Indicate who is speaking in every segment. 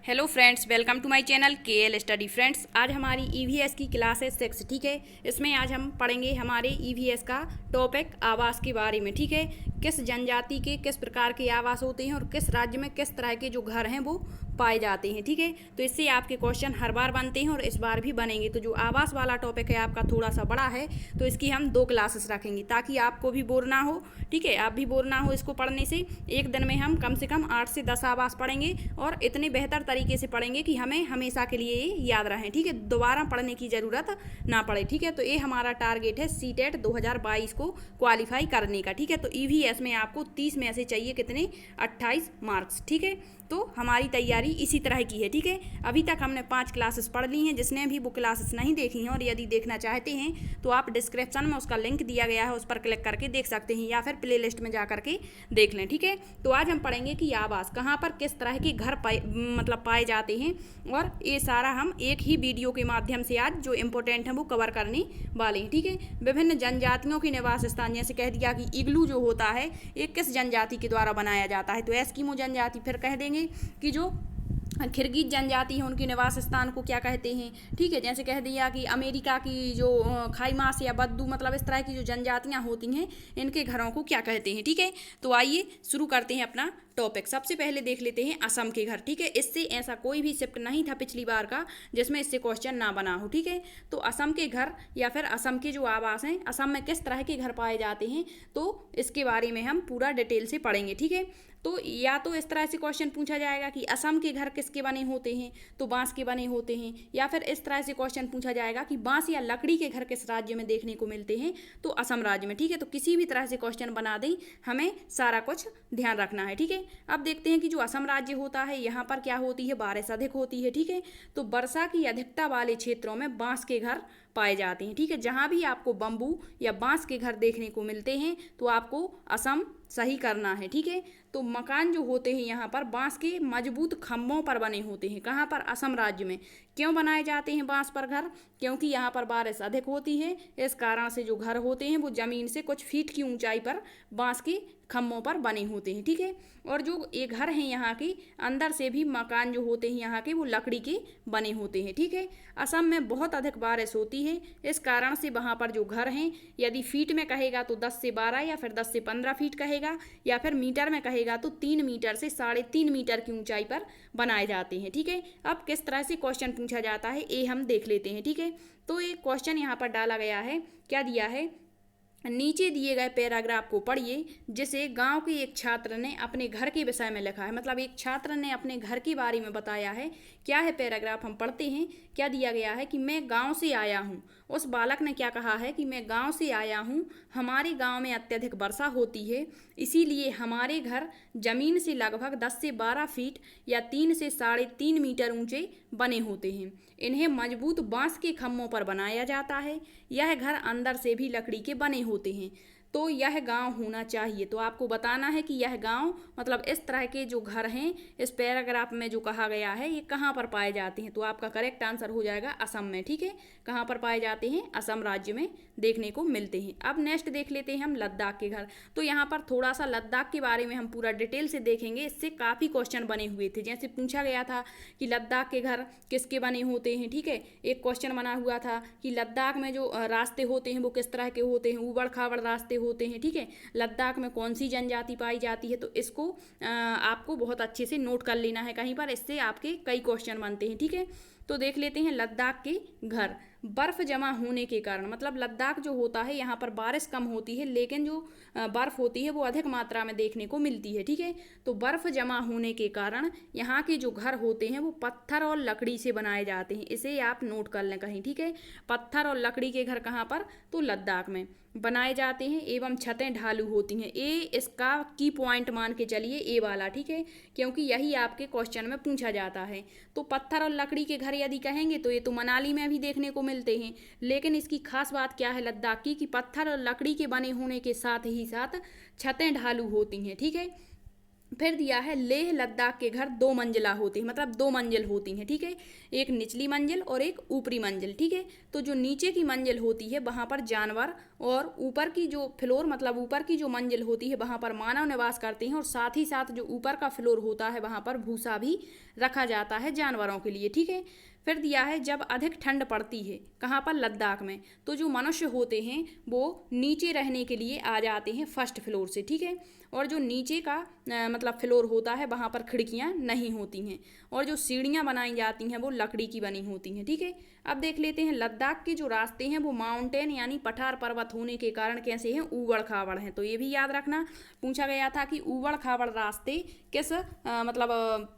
Speaker 1: Hello friends, welcome to my channel KL study. Friends, आज हमारी EVS की class है 6, ठीक है। इसमें आज हम पढ़ेंगे हमारे ईवीएस का टॉपिक आवास के बारे में, ठीक है। किस जनजाति के किस प्रकार के आवास होते हैं और किस राज्य में किस तरह के जो घर हैं वो पाए जाते हैं, ठीक है। तो इससे आपके क्वेश्चन हर बार बनते हैं और इस बार भी बनेंगे। तो जो आवास वाला टॉपिक है आपका थोड़ा सा बड़ा है, तो इसकी हम 2 क्लासेस रखेंगे ताकि आपको भी बोर ना हो, ठीक है। आप भी बोर ना हो इसको पढ़ने से। एक दिन में हम कम से कम 8 से 10 आवास पढ़ेंगे और इतने बेहतर तरीके से पढ़ेंगे कि हमें हमेशा के लिए ये याद रहें, ठीक है। दोबारा पढ़ने की ज़रूरत ना पड़े, ठीक है। तो ये हमारा टारगेट है सीटेट 2022 को क्वालिफाई करने का, ठीक है। तो ईवीएस में आपको 30 में से चाहिए कितने, 28 मार्क्स, ठीक है। तो हमारी तैयारी इसी तरह की है, ठीक है। अभी तक हमने 5 क्लासेस पढ़ ली हैं। जिसने भी वो क्लासेस नहीं देखी हैं और यदि देखना चाहते हैं तो आप डिस्क्रिप्शन में उसका लिंक दिया गया है, उस पर क्लिक करके देख सकते हैं या फिर प्ले लिस्ट में जा करके देख लें, ठीक है। तो आज हम पढ़ेंगे कि आवास कहाँ पर किस तरह के घर पाए जाते हैं, और ये सारा हम एक ही वीडियो के माध्यम से आज जो इम्पोर्टेंट है वो कवर करने वाले हैं, ठीक है। विभिन्न जनजातियों के निवास स्थान, जैसे कह दिया कि इग्लू जो होता है ये किस जनजाति के द्वारा बनाया जाता है, तो एस्किमो जनजाति। फिर कह देंगे कि जो किर्गिज जनजाति है उनके निवास स्थान को क्या कहते हैं, ठीक है। जैसे कह दिया कि अमेरिका की जो खाईमास या बद्दू, मतलब इस तरह की जो जनजातियां होती हैं इनके घरों को क्या कहते हैं, ठीक है। तो आइए शुरू करते हैं अपना टॉपिक। सबसे पहले देख लेते हैं असम के घर, ठीक है। इससे ऐसा कोई भी शिफ्ट नहीं था पिछली बार का जिसमें इससे क्वेश्चन ना बना हो, ठीक है। तो असम के घर या फिर असम के जो आवास हैं, असम में किस तरह के घर पाए जाते हैं, तो इसके बारे में हम पूरा डिटेल से पढ़ेंगे, ठीक है। तो या तो इस तरह से क्वेश्चन पूछा जाएगा कि असम के घर किसके बने होते हैं, तो बांस के बने होते हैं। या फिर इस तरह से क्वेश्चन पूछा जाएगा कि बांस या लकड़ी के घर किस राज्य में देखने को मिलते हैं, तो असम राज्य में, ठीक है। तो किसी भी तरह से क्वेश्चन बना दें, हमें सारा कुछ ध्यान रखना है, ठीक है। अब देखते हैं कि जो असम राज्य होता है यहाँ पर क्या होती है, बारिश अधिक होती है, ठीक है। तो वर्षा की अधिकता वाले क्षेत्रों में बांस के घर पाए जाते हैं, ठीक है। जहाँ भी आपको बम्बू या बांस के घर देखने को मिलते हैं तो आपको असम सही करना है, ठीक है। तो मकान जो होते हैं यहाँ पर बांस के मजबूत खम्भों पर बने होते हैं। कहाँ पर, असम राज्य में। क्यों बनाए जाते हैं बांस पर घर, क्योंकि यहाँ पर बारिश अधिक होती है। इस कारण से जो घर होते हैं वो ज़मीन से कुछ फीट की ऊंचाई पर बांस के खम्भों पर बने होते हैं, ठीक है। और जो ये घर हैं यहाँ के, अंदर से भी मकान जो होते हैं यहाँ के वो लकड़ी के बने होते हैं, ठीक है। असम में बहुत अधिक बारिश होती है, इस कारण से वहाँ पर जो घर हैं, यदि फीट में कहेगा तो 10 से 12 या फिर 10 से 15 फीट कहेगा, या फिर मीटर में कहेगा तो 3 मीटर से 3.5 मीटर की ऊंचाई पर बनाए जाते हैं, ठीक है। अब किस तरह से क्वेश्चन पूछा जाता है ये हम देख लेते हैं, ठीक है। तो एक क्वेश्चन यहाँ पर डाला गया है, क्या दिया है, नीचे दिए गए पैराग्राफ को पढ़िए जिसे गांव के एक छात्र ने अपने घर के विषय में लिखा है। मतलब एक छात्र ने अपने घर के बारे में बताया है। क्या है पैराग्राफ, हम पढ़ते हैं। क्या दिया गया है कि मैं गांव से आया हूँ। उस बालक ने क्या कहा है कि मैं गांव से आया हूँ, हमारे गांव में अत्यधिक वर्षा होती है, इसीलिए हमारे घर जमीन से लगभग 10 से 12 फीट या 3 से 3.5 मीटर ऊंचे बने होते हैं। इन्हें मजबूत बांस के खम्भों पर बनाया जाता है। यह घर अंदर से भी लकड़ी के बने होते हैं। तो यह गांव होना चाहिए। तो आपको बताना है कि यह गांव, मतलब इस तरह के जो घर हैं इस पैराग्राफ में जो कहा गया है ये कहाँ पर पाए जाते हैं। तो आपका करेक्ट आंसर हो जाएगा असम में, ठीक है। कहाँ पर पाए जाते हैं, असम राज्य में देखने को मिलते हैं। अब नेक्स्ट देख लेते हैं हम लद्दाख के घर। तो यहाँ पर थोड़ा सा लद्दाख के बारे में हम पूरा डिटेल से देखेंगे। इससे काफ़ी क्वेश्चन बने हुए थे। जैसे पूछा गया था कि लद्दाख के घर किसके बने होते हैं, ठीक है। एक क्वेश्चन बना हुआ था कि लद्दाख में जो रास्ते होते हैं वो किस तरह के होते हैं, ऊबड़ खाबड़ रास्ते होते हैं, ठीक है। लद्दाख में कौन सी जनजाति पाई जाती है, तो इसको आपको बहुत अच्छे से नोट कर लेना है कहीं पर, इससे आपके कई क्वेश्चन बनते हैं, ठीक है। तो देख लेते हैं लद्दाख के घर। बर्फ़ जमा होने के कारण, मतलब लद्दाख जो होता है यहाँ पर बारिश कम होती है लेकिन जो बर्फ़ होती है वो अधिक मात्रा में देखने को मिलती है, ठीक है। तो बर्फ़ जमा होने के कारण यहाँ के जो घर होते हैं वो पत्थर और लकड़ी से बनाए जाते हैं। इसे आप नोट कर लें कहीं, ठीक है। पत्थर और लकड़ी के घर कहाँ पर, तो लद्दाख में बनाए जाते हैं एवं छतें ढालू होती हैं। ए इसका की पॉइंट मान के चलिए, ए वाला, ठीक है, क्योंकि यही आपके क्वेश्चन में पूछा जाता है। तो पत्थर और लकड़ी के घर यदि कहेंगे तो ये तो मनाली में भी देखने को मिलते हैं, लेकिन इसकी खास बात क्या है लद्दाख की, कि पत्थर और लकड़ी के बने होने के साथ ही साथ छतें ढालू होती हैं, ठीक है। फिर दिया है लेह लद्दाख के घर 2 मंजिला होते हैं, मतलब 2 मंजिल होती हैं, ठीक है। एक निचली मंजिल और एक ऊपरी मंजिल, ठीक है। तो जो नीचे की मंजिल होती है वहाँ पर जानवर, और ऊपर की जो फ्लोर मतलब ऊपर की जो मंजिल होती है वहाँ पर मानव निवास करते हैं, और साथ ही साथ जो ऊपर का फ्लोर होता है वहाँ पर भूसा भी रखा जाता है जानवरों के लिए, ठीक है। फिर दिया है जब अधिक ठंड पड़ती है, कहाँ पर, लद्दाख में, तो जो मनुष्य होते हैं वो नीचे रहने के लिए आ जाते हैं फर्स्ट फ्लोर से, ठीक है। और जो नीचे का मतलब फ्लोर होता है वहाँ पर खिड़कियाँ नहीं होती हैं, और जो सीढ़ियाँ बनाई जाती हैं वो लकड़ी की बनी होती हैं, ठीक है। अब देख लेते हैं लद्दाख के जो रास्ते हैं वो माउंटेन यानी पठार पर्वत होने के कारण कैसे हैं, ऊबड़ खाबड़ हैं। तो ये भी याद रखना, पूछा गया था कि ऊबड़ खाबड़ रास्ते किस मतलब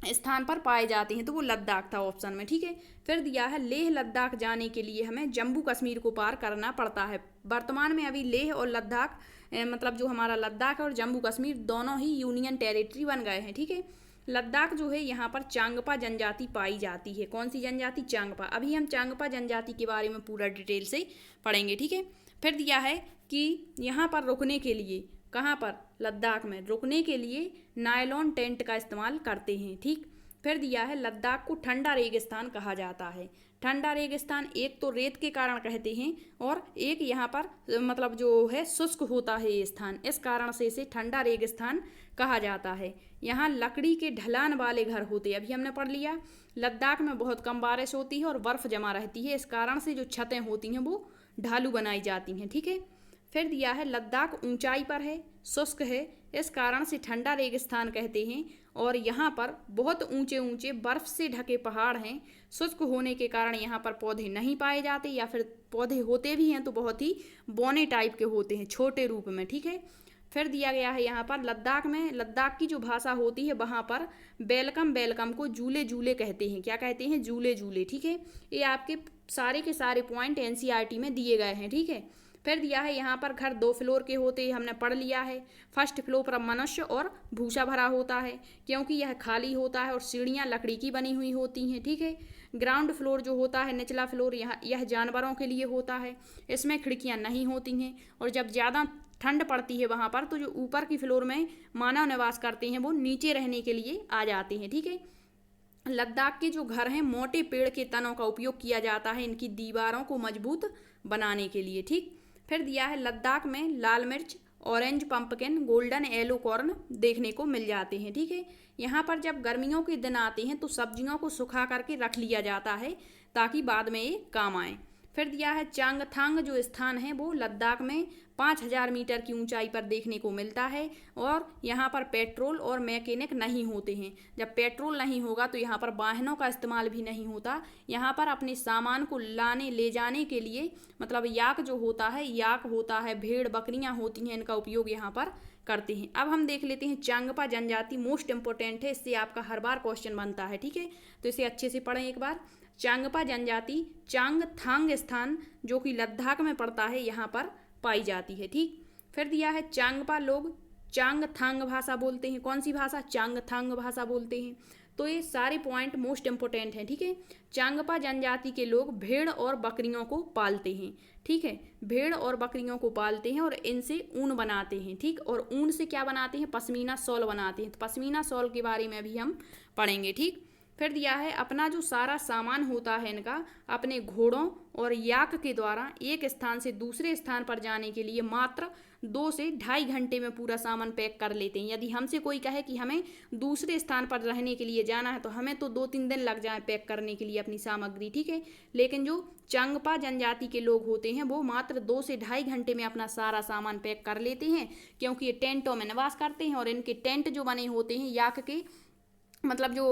Speaker 1: स्थान पर पाए जाते हैं, तो वो लद्दाख था ऑप्शन में, ठीक है। फिर दिया है लेह लद्दाख जाने के लिए हमें जम्मू कश्मीर को पार करना पड़ता है। वर्तमान में अभी लेह और लद्दाख मतलब जो हमारा लद्दाख और जम्मू कश्मीर दोनों ही यूनियन टेरिटरी बन गए हैं, ठीक है। लद्दाख जो है यहाँ पर चांगपा जनजाति पाई जाती है। कौन सी जनजाति, चांगपा। अभी हम चांगपा जनजाति के बारे में पूरा डिटेल से पढ़ेंगे, ठीक है। फिर दिया है कि यहाँ पर रुकने के लिए, कहाँ पर, लद्दाख में, रुकने के लिए नायलॉन टेंट का इस्तेमाल करते हैं, ठीक। फिर दिया है लद्दाख को ठंडा रेगिस्तान कहा जाता है। ठंडा रेगिस्तान एक तो रेत के कारण कहते हैं, और एक यहाँ पर मतलब जो है शुष्क होता है ये स्थान, इस कारण से इसे ठंडा रेगिस्तान कहा जाता है। यहाँ लकड़ी के ढलान वाले घर होते हैं, अभी हमने पढ़ लिया। लद्दाख में बहुत कम बारिश होती है और बर्फ़ जमा रहती है, इस कारण से जो छतें होती हैं वो ढालू बनाई जाती हैं, ठीक है। फिर दिया है लद्दाख ऊंचाई पर है, शुष्क है, इस कारण से ठंडा रेगिस्तान कहते हैं, और यहाँ पर बहुत ऊंचे ऊंचे बर्फ़ से ढके पहाड़ हैं। शुष्क होने के कारण यहाँ पर पौधे नहीं पाए जाते, या फिर पौधे होते भी हैं तो बहुत ही बौने टाइप के होते हैं, छोटे रूप में, ठीक है। फिर दिया गया है यहाँ पर लद्दाख में, लद्दाख की जो भाषा होती है वहाँ पर वेलकम वेलकम को जूले जूले कहते हैं। क्या कहते हैं, जूले जूले, ठीक है। ये आपके सारे के सारे पॉइंट एनसीईआरटी में दिए गए हैं, ठीक है। फिर दिया है यहाँ पर घर 2 फ्लोर के होते हैं, हमने पढ़ लिया है। फर्स्ट फ्लोर पर मनुष्य और भूसा भरा होता है, क्योंकि यह खाली होता है, और सीढ़ियाँ लकड़ी की बनी हुई होती हैं, ठीक है। ग्राउंड फ्लोर जो होता है, निचला फ्लोर, यह जानवरों के लिए होता है, इसमें खिड़कियाँ नहीं होती हैं, और जब ज़्यादा ठंड पड़ती है वहाँ पर तो जो ऊपर की फ्लोर में मानव निवास करते हैं वो नीचे रहने के लिए आ जाते हैं, ठीक है। लद्दाख के जो घर हैं मोटे पेड़ के तनों का उपयोग किया जाता है इनकी दीवारों को मजबूत बनाने के लिए, ठीक। फिर दिया है लद्दाख में लाल मिर्च, orange pumpkin, golden yellow corn देखने को मिल जाते हैं, ठीक है। यहाँ पर जब गर्मियों के दिन आते हैं तो सब्जियों को सुखा करके रख लिया जाता है ताकि बाद में ये काम आए। फिर दिया है चांगथांग जो स्थान है वो लद्दाख में 5000 मीटर की ऊंचाई पर देखने को मिलता है, और यहाँ पर पेट्रोल और मैकेनिक नहीं होते हैं। जब पेट्रोल नहीं होगा तो यहाँ पर वाहनों का इस्तेमाल भी नहीं होता। यहाँ पर अपने सामान को लाने ले जाने के लिए मतलब याक जो होता है, याक होता है, भेड़ बकरियाँ होती हैं, इनका उपयोग यहाँ पर करते हैं। अब हम देख लेते हैं चांगपा जनजाति, मोस्ट इंपॉर्टेंट है, इससे आपका हर बार क्वेश्चन बनता है, ठीक है। तो इसे अच्छे से पढ़ें एक बार। चांगपा जनजाति चांगथांग स्थान जो कि लद्दाख में पड़ता है यहाँ पर पाई जाती है, ठीक। फिर दिया है चांगपा लोग चांगथांग भाषा बोलते हैं। कौन सी भाषा, चांगथांग भाषा बोलते हैं। तो ये सारे पॉइंट मोस्ट इंपॉर्टेंट हैं, ठीक है। चांगपा जनजाति के लोग भेड़ और बकरियों को पालते हैं, ठीक है। भेड़ और बकरियों को पालते हैं और इनसे ऊन बनाते हैं, ठीक। और ऊन से क्या बनाते हैं, पश्मीना शॉल बनाते हैं। तो पश्मीना शॉल के बारे में भी हम पढ़ेंगे, ठीक। फिर दिया है अपना जो सारा सामान होता है इनका अपने घोड़ों और याक के द्वारा एक स्थान से दूसरे स्थान पर जाने के लिए मात्र 2 से ढाई घंटे में पूरा सामान पैक कर लेते हैं। यदि हमसे कोई कहे कि हमें दूसरे स्थान पर रहने के लिए जाना है तो हमें तो 2-3 दिन लग जाए पैक करने के लिए अपनी सामग्री, ठीक है। लेकिन जो चांगपा जनजाति के लोग होते हैं वो मात्र 2 से ढाई घंटे में अपना सारा सामान पैक कर लेते हैं, क्योंकि ये टेंटों में निवास करते हैं और इनके टेंट जो बने होते हैं याक के मतलब जो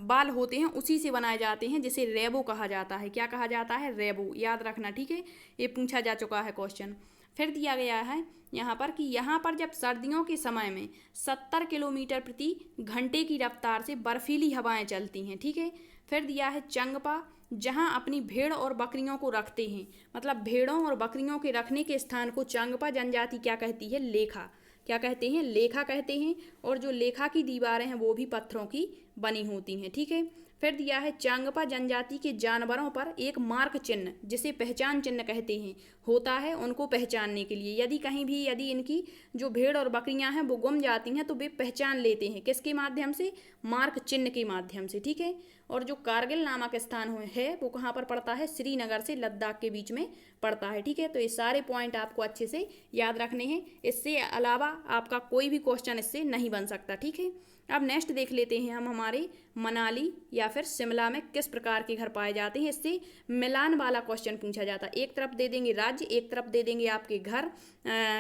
Speaker 1: बाल होते हैं उसी से बनाए जाते हैं, जिसे रेबो कहा जाता है। क्या कहा जाता है, रेबो, याद रखना, ठीक है। ये पूछा जा चुका है क्वेश्चन। फिर दिया गया है यहाँ पर कि यहाँ पर जब सर्दियों के समय में 70 किलोमीटर प्रति घंटे की रफ्तार से बर्फीली हवाएं चलती हैं, ठीक है। फिर दिया है चंगपा जहाँ अपनी भेड़ और बकरियों को रखते हैं, मतलब भेड़ों और बकरियों के रखने के स्थान को चांगपा जनजाति क्या कहती है, लेखा। क्या कहते हैं, लेखा कहते हैं। और जो लेखा की दीवारें हैं वो भी पत्थरों की बनी होती हैं, ठीक है। फिर दिया है चांगपा जनजाति के जानवरों पर एक मार्क चिन्ह, जिसे पहचान चिन्ह कहते हैं, होता है उनको पहचानने के लिए। यदि कहीं भी यदि इनकी जो भेड़ और बकरियां हैं वो गुम जाती हैं तो वे पहचान लेते हैं, किसके माध्यम से? मार्क चिन्ह के माध्यम से, ठीक है। और जो कारगिल नामक स्थान है वो कहाँ पर पड़ता है? श्रीनगर से लद्दाख के बीच में पड़ता है, ठीक है। तो ये सारे पॉइंट आपको अच्छे से याद रखने हैं, इससे अलावा आपका कोई भी क्वेश्चन इससे नहीं बन सकता, ठीक है। अब नेक्स्ट देख लेते हैं हम हमारे मनाली या फिर शिमला में किस प्रकार के घर पाए जाते हैं। इससे मिलान वाला क्वेश्चन पूछा जाता है, एक तरफ दे देंगे राज्य, एक तरफ दे देंगे आपके घर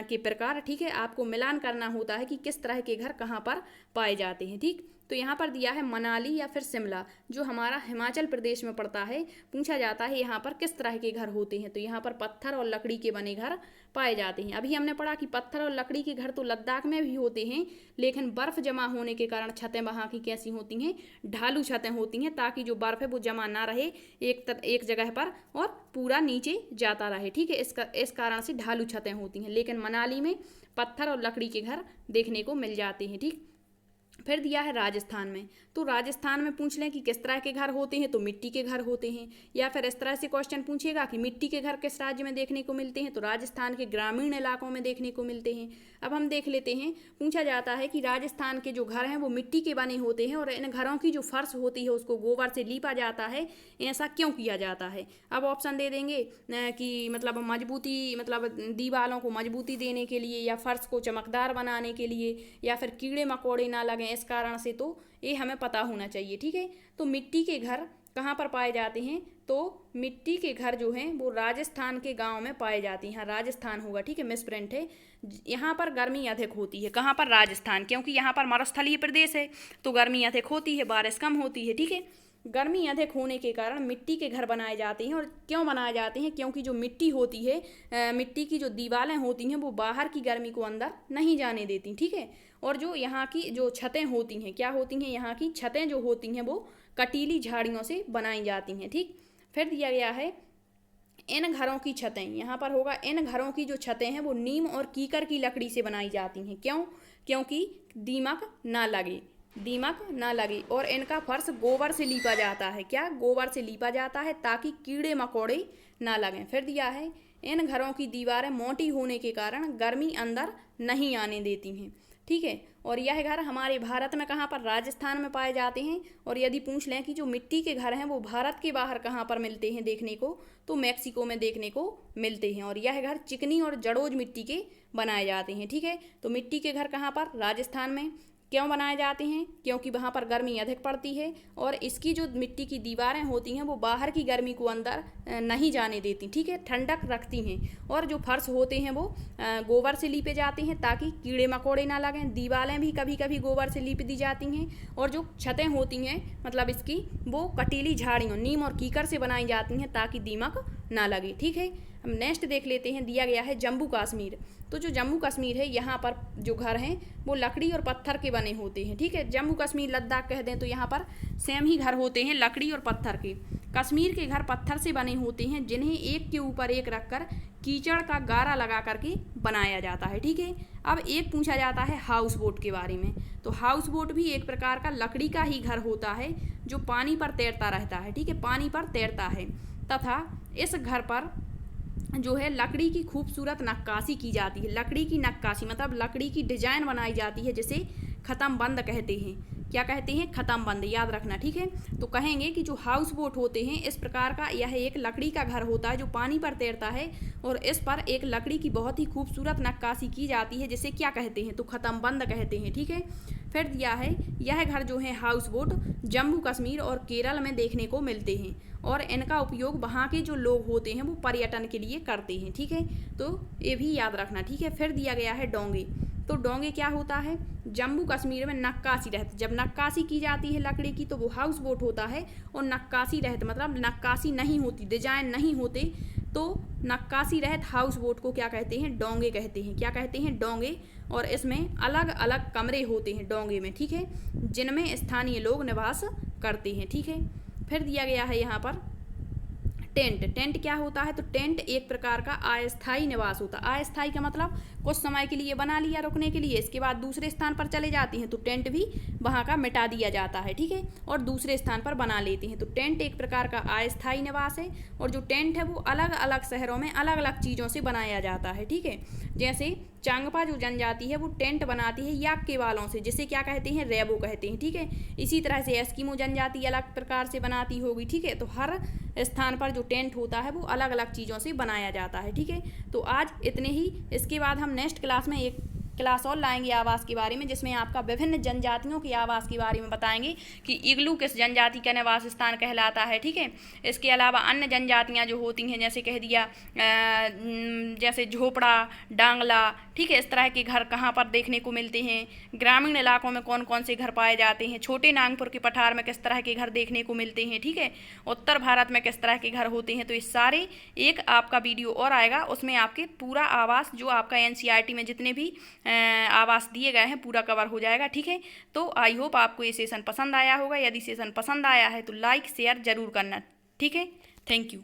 Speaker 1: के प्रकार, ठीक है। आपको मिलान करना होता है कि किस तरह के घर कहाँ पर पाए जाते हैं, ठीक। तो यहाँ पर दिया है मनाली या फिर शिमला, जो हमारा हिमाचल प्रदेश में पड़ता है। पूछा जाता है यहाँ पर किस तरह के घर होते हैं, तो यहाँ पर पत्थर और लकड़ी के बने घर पाए जाते हैं। अभी हमने पढ़ा कि पत्थर और लकड़ी के घर तो लद्दाख में भी होते हैं, लेकिन बर्फ़ जमा होने के कारण छतें वहाँ की कैसी होती हैं? ढालू छतें होती हैं, ताकि जो बर्फ़ है वो जमा ना रहे एक जगह पर और पूरा नीचे जाता रहे, ठीक है। इस कारण से ढालू छतें होती हैं, लेकिन मनाली में पत्थर और लकड़ी के घर देखने को मिल जाते हैं, ठीक। फिर दिया है राजस्थान में, तो राजस्थान में पूछ लें कि किस तरह के घर होते हैं, तो मिट्टी के घर होते हैं। या फिर इस तरह से क्वेश्चन पूछेगा कि मिट्टी के घर किस राज्य में देखने को मिलते हैं, तो राजस्थान के ग्रामीण इलाकों में देखने को मिलते हैं। अब हम देख लेते हैं, पूछा जाता है कि राजस्थान के जो घर हैं वो मिट्टी के बने होते हैं और इन घरों की जो फर्श होती है उसको गोबर से लीपा जाता है, ऐसा क्यों किया जाता है? अब ऑप्शन दे देंगे कि मतलब मजबूती, मतलब दीवारों को मजबूती देने के लिए, या फर्श को चमकदार बनाने के लिए, या फिर कीड़े मकोड़े ना लगें इस कारण से, तो ये हमें पता होना चाहिए, ठीक है। तो मिट्टी के घर कहाँ पर पाए जाते हैं, तो मिट्टी के घर जो हैं वो राजस्थान के गांव में पाए जाते हैं। हाँ, राजस्थान होगा, ठीक है, मिसप्रिंट है। यहाँ पर गर्मी अधिक होती है, कहाँ पर? राजस्थान, क्योंकि यहाँ पर मरुस्थलीय प्रदेश है तो गर्मी अधिक होती है, बारिश कम होती है, ठीक है। गर्मी अधिक होने के कारण मिट्टी के घर बनाए जाते हैं। और क्यों बनाए जाते हैं? क्योंकि जो मिट्टी होती है, मिट्टी की जो दीवारें होती हैं वो बाहर की गर्मी को अंदर नहीं जाने देती, ठीक है। और जो यहाँ की जो छतें होती हैं, क्या होती हैं? यहाँ की छतें जो होती हैं वो कटीली झाड़ियों से बनाई जाती हैं, ठीक। फिर दिया गया है इन घरों की छतें, यहाँ पर होगा इन घरों की जो छतें हैं वो नीम और कीकर की लकड़ी से बनाई जाती हैं। क्यों? क्योंकि दीमक ना लगे और इनका फर्श गोबर से लीपा जाता है। क्या? गोबर से लीपा जाता है ताकि कीड़े मकोड़े ना लगें। फिर दिया है इन घरों की दीवारें मोटी होने के कारण गर्मी अंदर नहीं आने देती हैं, ठीक है। और यह घर हमारे भारत में कहाँ पर? राजस्थान में पाए जाते हैं। और यदि पूछ लें कि जो मिट्टी के घर हैं वो भारत के बाहर कहाँ पर मिलते हैं देखने को, तो मैक्सिको में देखने को मिलते हैं। और यह घर चिकनी और जड़ोज मिट्टी के बनाए जाते हैं, ठीक है। तो मिट्टी के घर कहाँ पर? राजस्थान में। क्यों बनाए जाते हैं? क्योंकि वहाँ पर गर्मी अधिक पड़ती है और इसकी जो मिट्टी की दीवारें होती हैं वो बाहर की गर्मी को अंदर नहीं जाने देती, ठीक है, ठंडक रखती हैं। और जो फर्श होते हैं वो गोबर से लीपे जाते हैं ताकि कीड़े मकोड़े ना लगें। दीवारें भी कभी कभी गोबर से लीप दी जाती हैं। और जो छतें होती हैं मतलब इसकी, वो कटीली झाड़ियों नीम और कीकर से बनाई जाती हैं ताकि दीमक ना लगे, ठीक है। हम नेक्स्ट देख लेते हैं, दिया गया है जम्मू कश्मीर। तो जो जम्मू कश्मीर है यहाँ पर जो घर हैं वो लकड़ी और पत्थर के बने होते हैं, ठीक है। जम्मू कश्मीर लद्दाख कह दें तो यहाँ पर सेम ही घर होते हैं, लकड़ी और पत्थर के। कश्मीर के घर पत्थर से बने होते हैं जिन्हें एक के ऊपर एक रखकर कीचड़ का गारा लगा करके बनाया जाता है, ठीक है। अब एक पूछा जाता है हाउस बोट के बारे में। तो हाउस बोट भी एक प्रकार का लकड़ी का ही घर होता है जो पानी पर तैरता रहता है, ठीक है, पानी पर तैरता है। तथा इस घर पर जो है लकड़ी की खूबसूरत नक्काशी की जाती है। लकड़ी की नक्काशी मतलब लकड़ी की डिजाइन बनाई जाती है जिसे ख़त्म बंद कहते हैं। क्या कहते हैं? ख़त्म बंद, याद रखना, ठीक है। तो कहेंगे कि जो हाउस बोट होते हैं इस प्रकार का यह एक लकड़ी का घर होता है जो पानी पर तैरता है और इस पर एक लकड़ी की बहुत ही खूबसूरत नक्काशी की जाती है जिसे क्या कहते हैं? तो ख़त्म बंद कहते हैं, ठीक है। फिर दिया है यह घर जो है हाउस बोट जम्मू कश्मीर और केरल में देखने को मिलते हैं और इनका उपयोग वहाँ के जो लोग होते हैं वो पर्यटन के लिए करते हैं, ठीक है। तो ये भी याद रखना, ठीक है। फिर दिया गया है डोंगे। तो डोंगे क्या होता है? जम्मू कश्मीर में नक्काशी रहती, जब नक्काशी की जाती है लकड़ी की तो वो हाउस बोट होता है। और नक्काशी रहती मतलब नक्काशी नहीं होती, डिजाइन नहीं होते, तो नक्काशी रहित हाउस बोट को क्या कहते हैं? डोंगे कहते हैं। क्या कहते हैं? डोंगे। और इसमें अलग अलग कमरे होते हैं डोंगे में, ठीक है, जिनमें स्थानीय लोग निवास करते हैं, ठीक है। फिर दिया गया है यहाँ पर टेंट। टेंट क्या होता है? तो टेंट एक प्रकार का अस्थायी निवास होता है। अस्थायी का मतलब कुछ समय के लिए बना लिया रुकने के लिए, इसके बाद दूसरे स्थान पर चले जाती हैं तो टेंट भी वहाँ का मिटा दिया जाता है, ठीक है, और दूसरे स्थान पर बना लेती हैं। तो टेंट एक प्रकार का अस्थायी निवास है। और जो टेंट है वो अलग अलग शहरों में अलग अलग चीज़ों से बनाया जाता है, ठीक है। जैसे चांगपा जो जनजाति है वो टेंट बनाती है याक के बालों से, जिसे क्या कहते हैं? रेबो कहते हैं, ठीक है। इसी तरह से एस्किमो जनजाति अलग प्रकार से बनाती होगी, ठीक है। तो हर स्थान पर जो टेंट होता है वो अलग अलग चीज़ों से बनाया जाता है, ठीक है। तो आज इतने ही। इसके बाद हम नेक्स्ट क्लास में एक क्लास और लाएंगे आवास के बारे में, जिसमें आपका विभिन्न जनजातियों के आवास के बारे में बताएंगे कि इग्लू किस जनजाति का निवास स्थान कहलाता है, ठीक है। इसके अलावा अन्य जनजातियां जो होती हैं, जैसे कह दिया जैसे झोपड़ा, डांगला, ठीक है, इस तरह के घर कहाँ पर देखने को मिलते हैं, ग्रामीण इलाकों में कौन कौन से घर पाए जाते हैं, छोटे नागपुर के पठार में किस तरह के घर देखने को मिलते हैं, ठीक है, उत्तर भारत में किस तरह के घर होते हैं। तो इस सारे एक आपका वीडियो और आएगा, उसमें आपके पूरा आवास जो आपका एनसीईआरटी में जितने भी आवास दिए गए हैं पूरा कवर हो जाएगा, ठीक है। तो आई होप आपको ये सेशन पसंद आया होगा। यदि सेशन पसंद आया है तो लाइक शेयर जरूर करना, ठीक है। Thank you.